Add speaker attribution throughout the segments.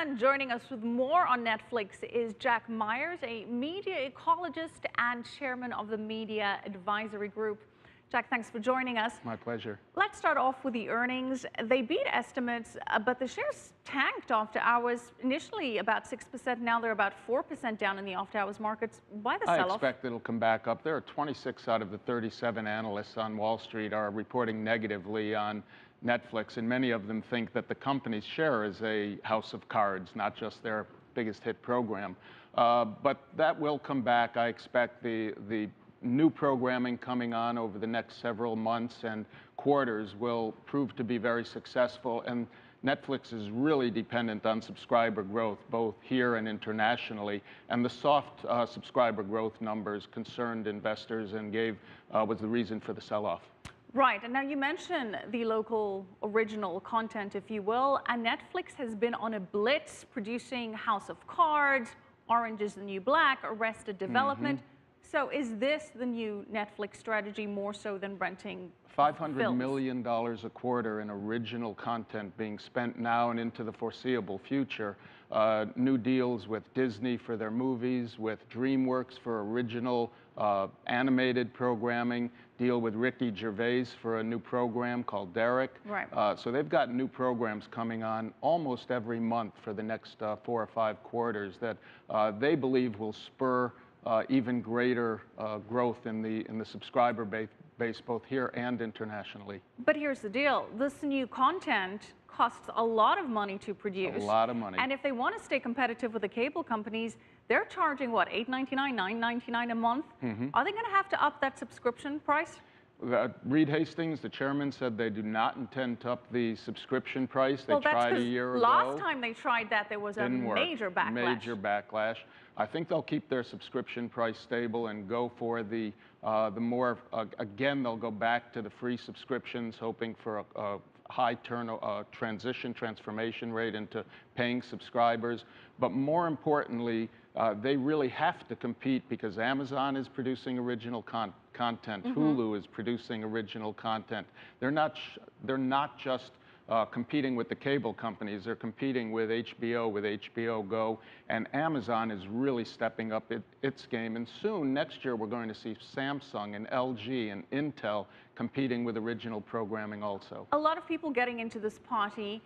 Speaker 1: And joining us with more on Netflix is Jack Myers, a media ecologist and chairman of the Media Advisory Group. Jack, thanks for joining us.
Speaker 2: My pleasure.
Speaker 1: Let's start off with the earnings. They beat estimates, but the shares tanked after hours. Initially about 6%, now they're about 4% down in the after-hours markets. Why the sell-off?
Speaker 2: I expect it'll come back up. There are 26 out of the 37 analysts on Wall Street are reporting negatively on Netflix, and many of them think that the company's share is a house of cards, not just their biggest hit program. But that will come back. I expect the new programming coming on over the next several months and quarters will prove to be very successful. And Netflix is really dependent on subscriber growth, both here and internationally. And the soft subscriber growth numbers concerned investors and was the reason for the sell-off.
Speaker 1: Right, and now you mentioned the local original content, if you will, and Netflix has been on a blitz producing House of Cards, Orange is the New Black, Arrested Development. So is this the new Netflix strategy more so than renting
Speaker 2: $500 million a quarter in original content being spent now and into the foreseeable future. New deals with Disney for their movies, with DreamWorks for original animated programming, deal with Ricky Gervais for a new program called Derek.
Speaker 1: Right.
Speaker 2: So they've got new programs coming on almost every month for the next 4 or 5 quarters that they believe will spur even greater growth in the subscriber base, both here and internationally.
Speaker 1: But here's the deal. This new content costs a lot of money to produce.
Speaker 2: A lot of money.
Speaker 1: And if they want to stay competitive with the cable companies, they're charging, what, $8.99, $9.99 a month? Are they going to have to up that subscription price?
Speaker 2: Reed Hastings, the chairman, said they do not intend to up the subscription price. They tried a year ago.
Speaker 1: Last time they tried that, there was a major backlash.
Speaker 2: Major backlash. I think they'll keep their subscription price stable and go for the more, again, they'll go back to the free subscriptions, hoping for a high transformation rate into paying subscribers. But more importantly, they really have to compete because Amazon is producing original content. Hulu is producing original content. They're not just competing with the cable companies. They're competing with HBO Go, and Amazon is really stepping up its game. And soon, next year, we're going to see Samsung and LG and Intel competing with original programming also.
Speaker 1: A lot of people getting into this party.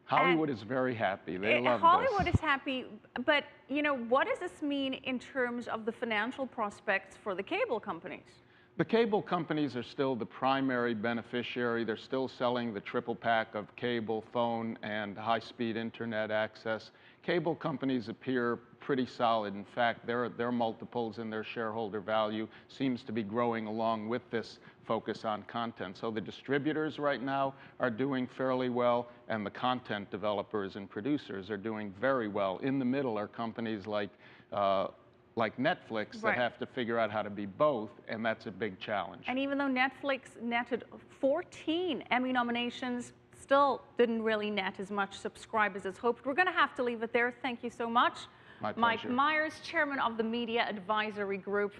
Speaker 2: Hollywood is very happy. They love this.
Speaker 1: Hollywood is happy, but you know, what does this mean in terms of the financial prospects for the cable companies?
Speaker 2: The cable companies are still the primary beneficiary. They're still selling the triple pack of cable, phone, and high-speed internet access. Cable companies appear pretty solid. In fact, their multiples and their shareholder value seems to be growing along with this focus on content. So the distributors right now are doing fairly well, and the content developers and producers are doing very well. In the middle are companies like Netflix that have to figure out how to be both, and that's a big challenge.
Speaker 1: And even though Netflix netted 14 Emmy nominations, still didn't really net as much subscribers as hoped. We're going to have to leave it there. Thank you so much.
Speaker 2: My pleasure.
Speaker 1: Mike Myers, chairman of the Media Advisory Group.